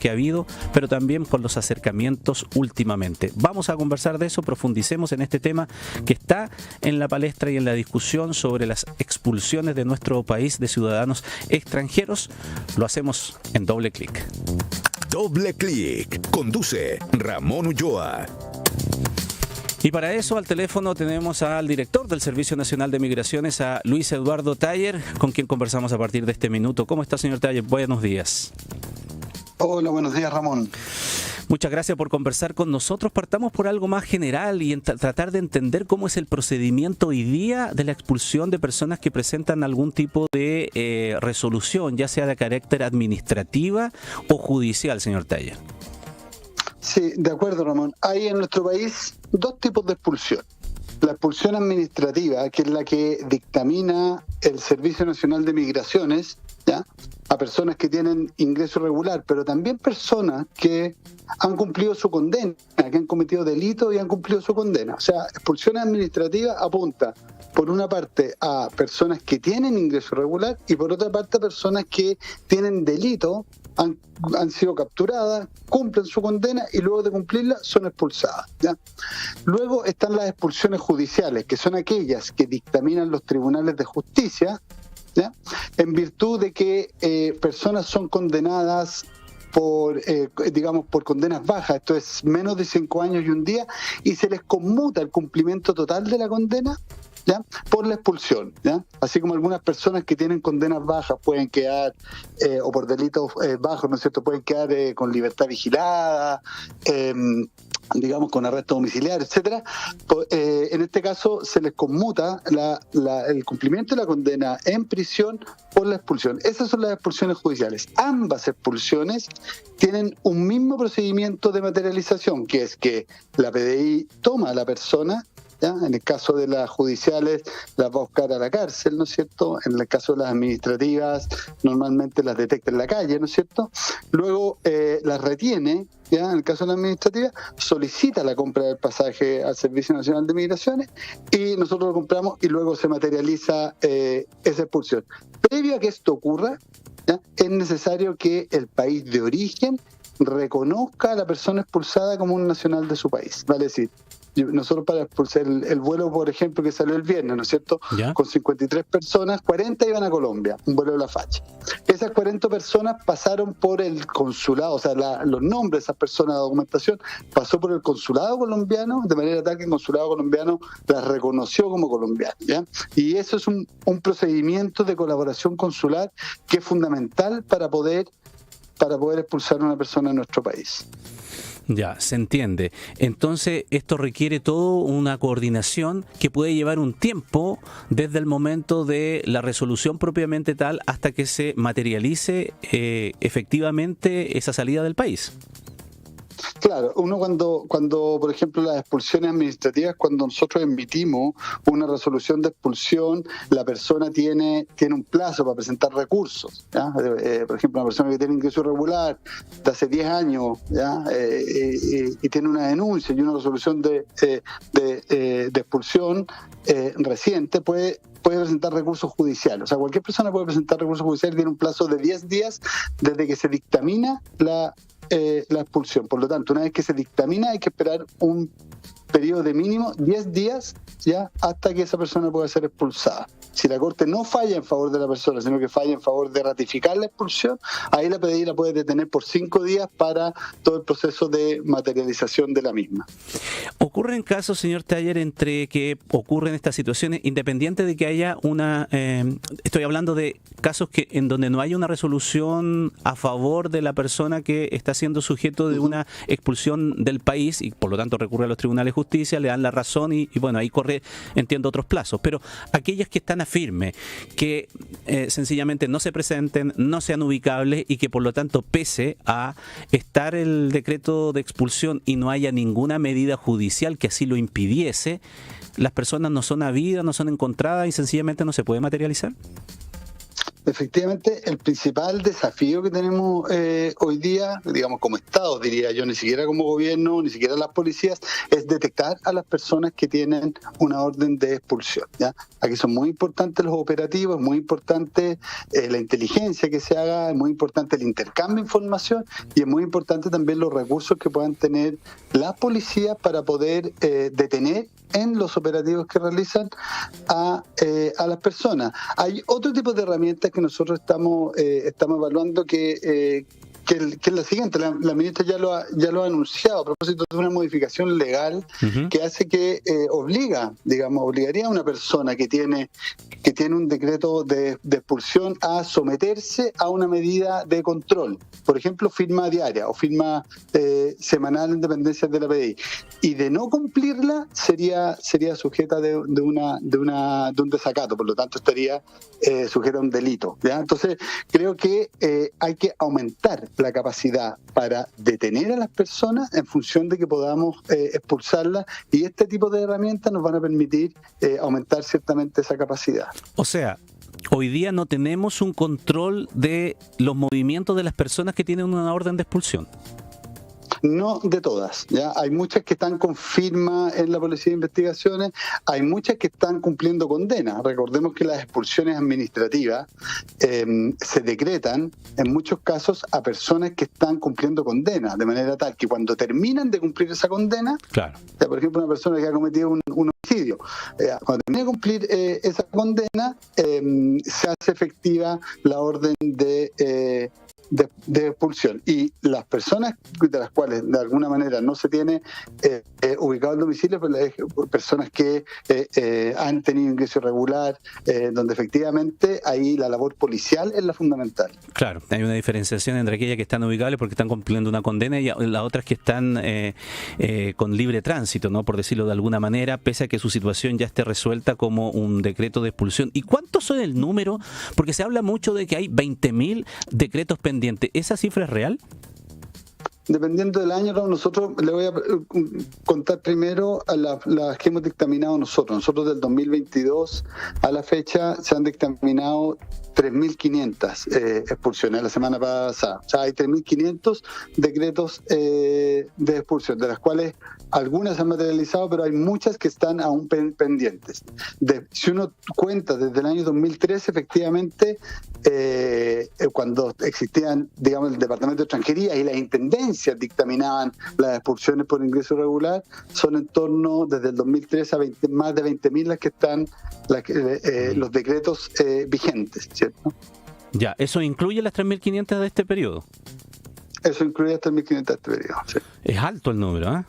que ha habido, pero también por los acercamientos últimamente. Vamos a conversar de eso, profundicemos en este tema que está en la palestra y en la discusión sobre las expulsiones de nuestro país de ciudadanos extranjeros. Lo hacemos en Doble Clic. Doble Clic. Conduce Ramón Ulloa. Y para eso al teléfono tenemos al director del Servicio Nacional de Migraciones, a Luis Eduardo Taller, con quien conversamos a partir de este minuto. ¿Cómo está, señor Taller? Buenos días. Hola, buenos días, Ramón. Muchas gracias por conversar con nosotros. Partamos por algo más general y tratar de entender cómo es el procedimiento hoy día de la expulsión de personas que presentan algún tipo de resolución, ya sea de carácter administrativa o judicial, señor Taller. Sí, de acuerdo, Ramón. Hay en nuestro país dos tipos de expulsión. La expulsión administrativa, que es la que dictamina el Servicio Nacional de Migraciones, ¿ya?, a personas que tienen ingreso irregular, pero también personas que han cumplido su condena, que han cometido delitos y han cumplido su condena. O sea, expulsión administrativa apunta, por una parte, a personas que tienen ingreso irregular y por otra parte a personas que tienen delito, han sido capturadas, cumplen su condena y luego de cumplirla son expulsadas, ¿ya? Luego están las expulsiones judiciales, que son aquellas que dictaminan los tribunales de justicia, ¿ya?, en virtud de que personas son condenadas por condenas bajas, esto es menos de 5 años y un día, y se les conmuta el cumplimiento total de la condena, ¿ya?, por la expulsión, ¿ya? Así como algunas personas que tienen condenas bajas pueden quedar, o por delitos bajos, ¿no es cierto?, pueden quedar con libertad vigilada, con arresto domiciliario, etcétera. En este caso se les conmuta el cumplimiento de la condena en prisión por la expulsión. Esas son las expulsiones judiciales. Ambas expulsiones tienen un mismo procedimiento de materialización, que es que la PDI toma a la persona, ¿ya? En el caso de las judiciales las va a buscar a la cárcel, ¿no es cierto? En el caso de las administrativas normalmente las detecta en la calle, ¿no es cierto? Luego las retiene, ¿ya? En el caso de la administrativa solicita la compra del pasaje al Servicio Nacional de Migraciones y nosotros lo compramos y luego se materializa esa expulsión. Previo a que esto ocurra, ¿ya?, es necesario que el país de origen reconozca a la persona expulsada como un nacional de su país. Vale decir, nosotros para expulsar el vuelo, por ejemplo, que salió el viernes, ¿no es cierto?, ¿ya?, con 53 personas, 40 iban a Colombia, un vuelo de la Facha. Esas 40 personas pasaron por el consulado, o sea, los nombres de esas personas, la documentación, pasó por el consulado colombiano, de manera tal que el consulado colombiano las reconoció como colombianas, ¿ya? Y eso es un procedimiento de colaboración consular que es fundamental para poder expulsar a una persona de nuestro país. Ya, se entiende. Entonces, esto requiere todo una coordinación que puede llevar un tiempo desde el momento de la resolución propiamente tal hasta que se materialice efectivamente esa salida del país. Claro, uno cuando, por ejemplo, las expulsiones administrativas, cuando nosotros emitimos una resolución de expulsión, la persona tiene un plazo para presentar recursos, ¿ya? Por ejemplo, una persona que tiene ingreso irregular de hace 10 años, ¿ya?, y tiene una denuncia y una resolución de expulsión reciente, puede presentar recursos judiciales. O sea, cualquier persona puede presentar recursos judiciales, tiene un plazo de 10 días desde que se dictamina la expulsión. Por lo tanto, una vez que se dictamina hay que esperar un periodo de mínimo 10 días, ya, hasta que esa persona pueda ser expulsada. Si la Corte no falla en favor de la persona, sino que falla en favor de ratificar la expulsión, ahí la PDI la puede detener por 5 días para todo el proceso de materialización de la misma. ¿Ocurren casos, señor Taller, entre que ocurren estas situaciones, independiente de que haya una... estoy hablando de casos en donde no hay una resolución a favor de la persona que está siendo sujeto de una expulsión del país y por lo tanto recurre a los tribunales de justicia, le dan la razón y bueno, ahí corre, entiendo, otros plazos, pero aquellas que están a firme, que sencillamente no se presenten, no sean ubicables y que por lo tanto, pese a estar el decreto de expulsión y no haya ninguna medida judicial que así lo impidiese, las personas no son habidas, no son encontradas y sencillamente no se puede materializar. Efectivamente, el principal desafío que tenemos hoy día, digamos como Estado, diría yo, ni siquiera como gobierno, ni siquiera las policías, es detectar a las personas que tienen una orden de expulsión, ¿ya? Aquí son muy importantes los operativos, es muy importante la inteligencia que se haga, es muy importante el intercambio de información y es muy importante también los recursos que puedan tener las policías para poder detener en los operativos que realizan a las personas. Hay otro tipo de herramientas que nosotros estamos evaluando que es la siguiente. La ministra ya lo ha anunciado a propósito de una modificación legal que hace que obligaría a una persona que tiene un decreto de expulsión a someterse a una medida de control, por ejemplo firma diaria o firma semanal en dependencias de la PDI, y de no cumplirla sería sujeta de un desacato, por lo tanto estaría sujeta a un delito, ¿ya? Entonces creo que hay que aumentar la capacidad para detener a las personas en función de que podamos expulsarlas, y este tipo de herramientas nos van a permitir aumentar ciertamente esa capacidad. O sea, hoy día no tenemos un control de los movimientos de las personas que tienen una orden de expulsión. No de todas, ¿ya? Hay muchas que están con firma en la Policía de Investigaciones, hay muchas que están cumpliendo condenas. Recordemos que las expulsiones administrativas se decretan en muchos casos a personas que están cumpliendo condenas, de manera tal que cuando terminan de cumplir esa condena, claro, ya, por ejemplo, una persona que ha cometido un homicidio, cuando termina de cumplir esa condena, se hace efectiva la orden de expulsión, y las personas de las cuales de alguna manera no se tiene ubicado el domicilio, pues personas que han tenido ingreso irregular, donde efectivamente ahí la labor policial es la fundamental. Claro, hay una diferenciación entre aquellas que están ubicables porque están cumpliendo una condena y las otras que están con libre tránsito, ¿no? Por decirlo de alguna manera, pese a que su situación ya esté resuelta como un decreto de expulsión. ¿Y cuántos son el número? Porque se habla mucho de que hay 20.000 decretos pendientes. ¿Esa cifra es real? Dependiendo del año, nosotros le voy a contar primero a las que hemos dictaminado nosotros. Nosotros del 2022 a la fecha se han dictaminado 3.500 expulsiones la semana pasada. O sea, hay 3.500 decretos de expulsión, de las cuales algunas se han materializado, pero hay muchas que están aún pendientes. Si uno cuenta desde el año 2013, efectivamente, cuando existían, digamos, el Departamento de Extranjería y las intendencias dictaminaban las expulsiones por ingreso irregular, son en torno, desde el 2013 a más de 20.000 las que están los decretos vigentes, ¿cierto? Ya, ¿eso incluye las 3.500 de este periodo? Eso incluye las 3.500 de este periodo, sí. Es alto el número, ¿eh?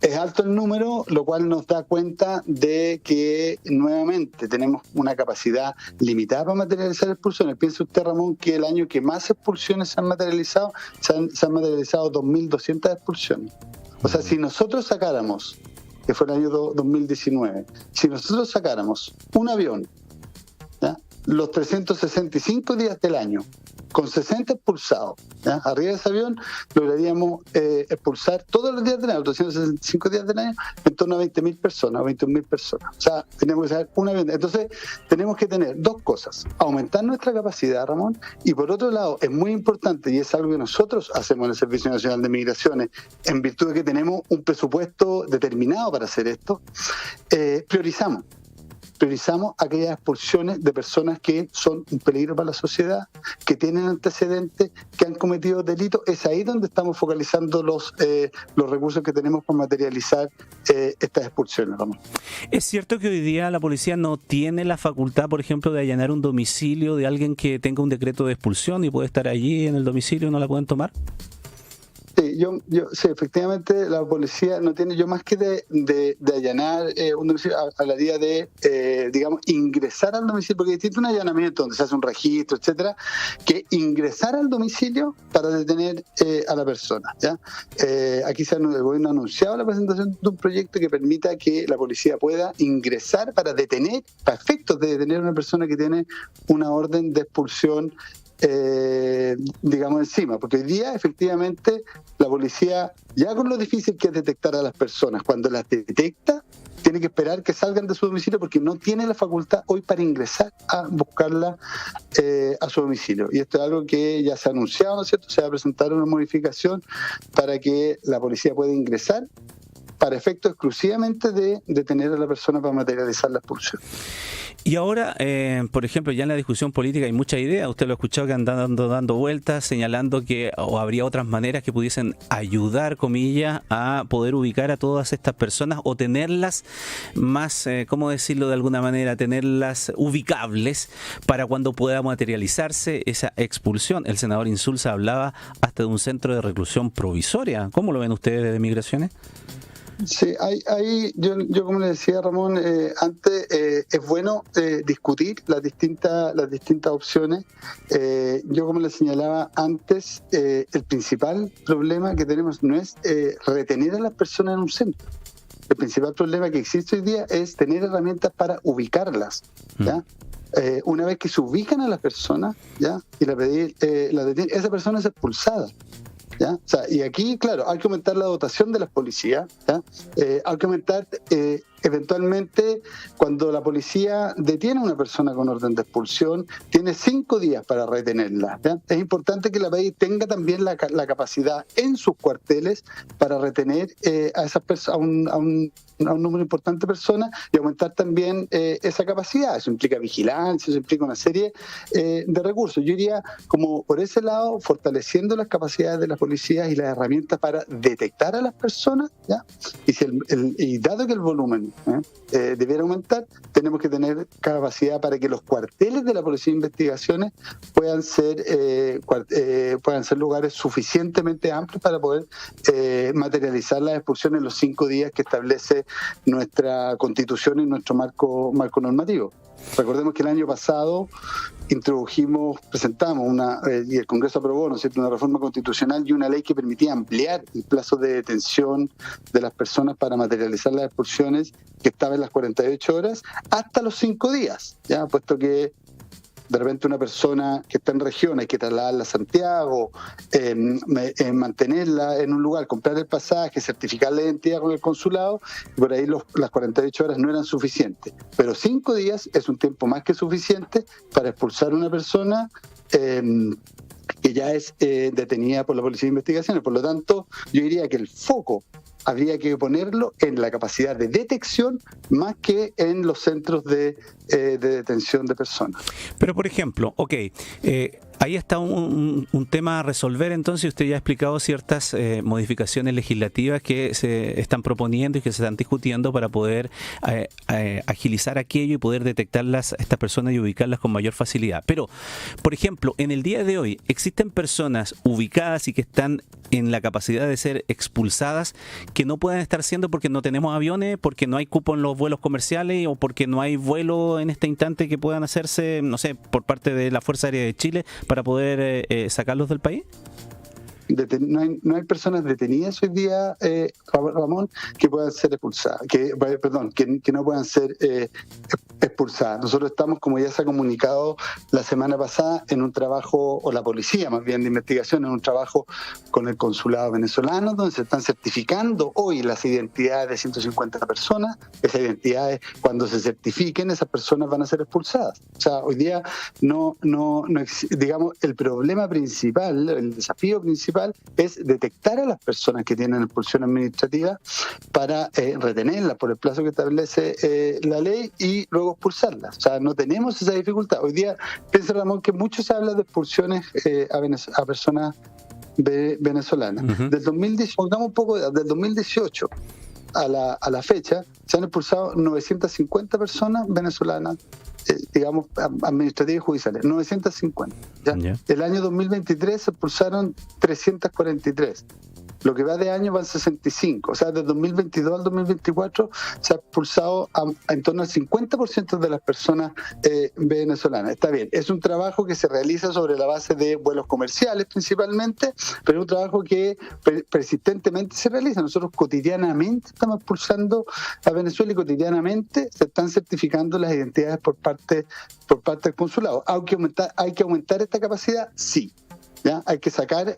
Es alto el número, lo cual nos da cuenta de que nuevamente tenemos una capacidad limitada para materializar expulsiones. Piense usted, Ramón, que el año que más expulsiones se han materializado, se han materializado 2.200 expulsiones. O sea, si nosotros sacáramos, que fue el año 2019, si nosotros sacáramos un avión, ¿ya?, los 365 días del año, con 60 expulsados, ¿ya?, arriba de ese avión, lograríamos expulsar todos los días del año, 365 días del año, en torno a 20.000 personas, 21.000 personas. O sea, tenemos que sacar un avión. Entonces, tenemos que tener dos cosas: aumentar nuestra capacidad, Ramón, y por otro lado, es muy importante, y es algo que nosotros hacemos en el Servicio Nacional de Migraciones, en virtud de que tenemos un presupuesto determinado para hacer esto, priorizamos aquellas expulsiones de personas que son un peligro para la sociedad, que tienen antecedentes, que han cometido delitos. Es ahí donde estamos focalizando los recursos que tenemos para materializar estas expulsiones, Ramón. ¿Es cierto que hoy día la policía no tiene la facultad, por ejemplo, de allanar un domicilio de alguien que tenga un decreto de expulsión y puede estar allí en el domicilio y no la pueden tomar? Sí, sí, efectivamente la policía no tiene, yo más que de allanar un domicilio, hablaría de, digamos, ingresar al domicilio, porque existe un allanamiento donde se hace un registro, etcétera, que ingresar al domicilio para detener a la persona, ¿ya? Aquí el gobierno ha anunciado la presentación de un proyecto que permita que la policía pueda ingresar para detener, para efectos de detener a una persona que tiene una orden de expulsión, digamos, encima, porque hoy día efectivamente la policía, ya con lo difícil que es detectar a las personas, cuando las detecta, tiene que esperar que salgan de su domicilio porque no tiene la facultad hoy para ingresar a buscarla a su domicilio. Y esto es algo que ya se ha anunciado, ¿no es cierto? Se va a presentar una modificación para que la policía pueda ingresar para efecto exclusivamente de detener a la persona para materializar la expulsión. Y ahora, por ejemplo, ya en la discusión política hay mucha idea, usted lo ha escuchado que andan dando vueltas, señalando que o habría otras maneras que pudiesen ayudar, comillas, a poder ubicar a todas estas personas o tenerlas más, ¿cómo decirlo de alguna manera? Tenerlas ubicables para cuando pueda materializarse esa expulsión. El senador Insulza hablaba hasta de un centro de reclusión provisoria. ¿Cómo lo ven ustedes desde Migraciones? Sí, yo como le decía Ramón antes, es bueno discutir las distintas opciones. Yo como le señalaba antes, el principal problema que tenemos no es retener a las personas en un centro. El principal problema que existe hoy día es tener herramientas para ubicarlas, ¿ya? Una vez que se ubican a las personas, ¿ya? Y la detienen, esa persona es expulsada. ¿Ya? O sea, y aquí, claro, hay que aumentar la dotación de las policías, ¿ya? Hay que aumentar eventualmente cuando la policía detiene a una persona con orden de expulsión, tiene 5 días para retenerla, ¿ya? Es importante que la PDI tenga también la capacidad en sus cuarteles para retener a esas personas, a un número importante de personas y aumentar también esa capacidad. Eso implica vigilancia, eso implica una serie de recursos. Yo iría como por ese lado, fortaleciendo las capacidades de las policías y las herramientas para detectar a las personas, ¿ya? Y dado que el volumen debiera aumentar, tenemos que tener capacidad para que los cuarteles de la Policía de Investigaciones puedan ser lugares suficientemente amplios para poder materializar las expulsiones en los 5 días que establece nuestra Constitución y nuestro marco normativo. Recordemos que el año pasado presentamos y el Congreso aprobó, ¿no es cierto?, una reforma constitucional y una ley que permitía ampliar el plazo de detención de las personas para materializar las expulsiones que estaba en las 48 horas hasta los 5 días, ya, puesto que de repente una persona que está en región hay que trasladarla a Santiago, mantenerla en un lugar, comprar el pasaje, certificar la identidad con el consulado, y por ahí las 48 horas no eran suficientes. Pero 5 días es un tiempo más que suficiente para expulsar a una persona que ya es detenida por la Policía de Investigaciones. Por lo tanto, yo diría que el foco habría que ponerlo en la capacidad de detección más que en los centros de detención de personas. Pero, por ejemplo, ahí está un tema a resolver. Entonces, usted ya ha explicado ciertas modificaciones legislativas que se están proponiendo y que se están discutiendo para poder agilizar aquello y poder detectarlas a estas personas y ubicarlas con mayor facilidad. Pero, por ejemplo, en el día de hoy, ¿existen personas ubicadas y que están en la capacidad de ser expulsadas que no pueden estar siendo porque no tenemos aviones, porque no hay cupo en los vuelos comerciales o porque no hay vuelo en este instante que puedan hacerse, no sé, por parte de la Fuerza Aérea de Chile para poder sacarlos del país? No hay personas detenidas hoy día, Ramón, que puedan ser expulsadas, que no puedan ser expulsadas. Nosotros estamos, como ya se ha comunicado la semana pasada, en un trabajo, o la policía más bien de investigación, en un trabajo con el consulado venezolano, donde se están certificando hoy las identidades de 150 personas. Esas identidades, cuando se certifiquen, esas personas van a ser expulsadas. O sea, hoy día digamos, el problema principal, el desafío principal es detectar a las personas que tienen expulsión administrativa para retenerlas por el plazo que establece la ley y luego expulsarlas. O sea, no tenemos esa dificultad. Hoy día, piensa Ramón, que mucho se habla de expulsiones a personas venezolanas. Uh-huh. Del 2018 a la fecha, se han expulsado 950 personas venezolanas, digamos, administrativas y judiciales, 950. ¿ya? Yeah. El año 2023 se expulsaron 343. Lo que va de año van 65. O sea, de 2022 al 2024 se ha expulsado en torno al 50% de las personas venezolanas. Está bien, es un trabajo que se realiza sobre la base de vuelos comerciales principalmente, pero es un trabajo que persistentemente se realiza. Nosotros cotidianamente estamos expulsando a Venezuela y cotidianamente se están certificando las identidades por parte del consulado. ¿Hay que aumentar esta capacidad? Sí. ¿ya? Hay que sacar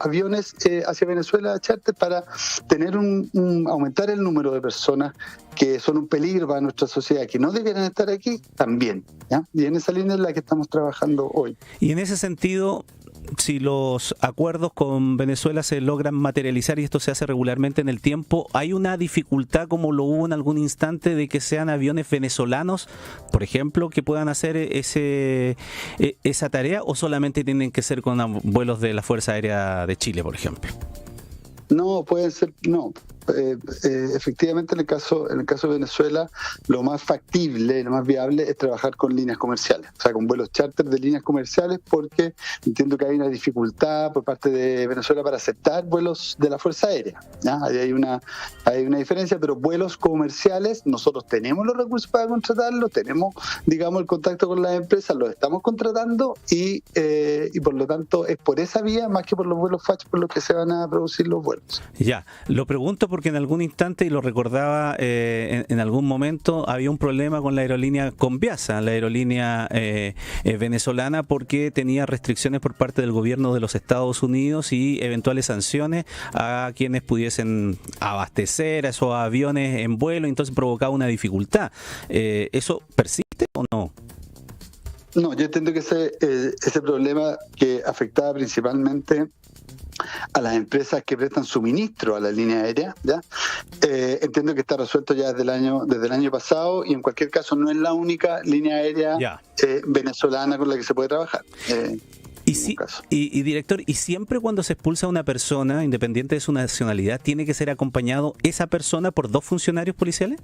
aviones hacia Venezuela, charter, para tener aumentar el número de personas que son un peligro para nuestra sociedad, que no debieran estar aquí, también, ¿ya? Y en esa línea es la que estamos trabajando hoy. Y en ese sentido, si los acuerdos con Venezuela se logran materializar y esto se hace regularmente en el tiempo, ¿hay una dificultad, como lo hubo en algún instante, de que sean aviones venezolanos, por ejemplo, que puedan hacer esa tarea, o solamente tienen que ser con vuelos de la Fuerza Aérea de Chile, por ejemplo? No, pueden ser, no. Efectivamente, en el caso de Venezuela, lo más factible, lo más viable es trabajar con líneas comerciales, o sea, con vuelos charter de líneas comerciales, porque entiendo que hay una dificultad por parte de Venezuela para aceptar vuelos de la Fuerza Aérea, ¿ya? Ahí hay una diferencia, pero vuelos comerciales, nosotros tenemos los recursos para contratarlos, tenemos, digamos, el contacto con las empresas, los estamos contratando y por lo tanto es por esa vía, más que por los vuelos FACH, por los que se van a producir los vuelos. Ya, lo pregunto porque en algún instante, y lo recordaba en algún momento, había un problema con la aerolínea Conviasa, la aerolínea venezolana, porque tenía restricciones por parte del gobierno de los Estados Unidos y eventuales sanciones a quienes pudiesen abastecer a esos aviones en vuelo, entonces provocaba una dificultad. ¿Eso persiste o no? No, yo entiendo que ese problema que afectaba principalmente a las empresas que prestan suministro a la línea aérea, ¿ya? Entiendo que está resuelto ya desde el año pasado, y en cualquier caso no es la única línea aérea venezolana con la que se puede trabajar. Y director, ¿y siempre cuando se expulsa a una persona, independiente de su nacionalidad, tiene que ser acompañado esa persona por 2 funcionarios policiales?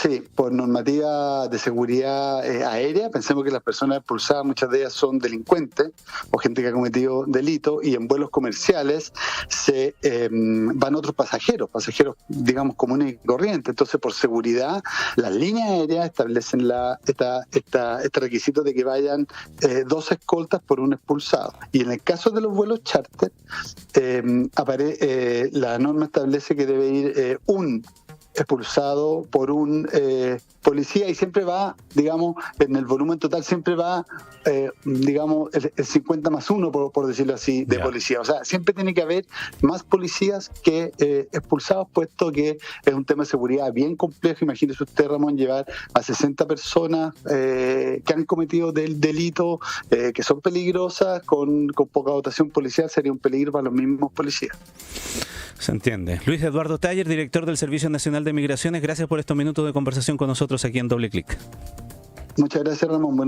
Sí, por normativa de seguridad aérea. Pensemos que las personas expulsadas, muchas de ellas son delincuentes o gente que ha cometido delito, y en vuelos comerciales se van otros pasajeros, digamos comunes y corrientes. Entonces, por seguridad, las líneas aéreas establecen este requisito de que vayan 2 escoltas por un expulsado. Y en el caso de los vuelos charter, la norma establece que debe ir un expulsado por un policía, y siempre va, digamos, en el volumen total siempre va, digamos, el 50 más 1, por decirlo así, de policía. O sea, siempre tiene que haber más policías que expulsados, puesto que es un tema de seguridad bien complejo. Imagínese usted, Ramón, llevar a 60 personas que han cometido delito, que son peligrosas, con poca dotación policial, sería un peligro para los mismos policías. Se entiende. Luis Eduardo Taller, director del Servicio Nacional de Migraciones, gracias por estos minutos de conversación con nosotros aquí en Doble Clic. Muchas gracias, Ramón.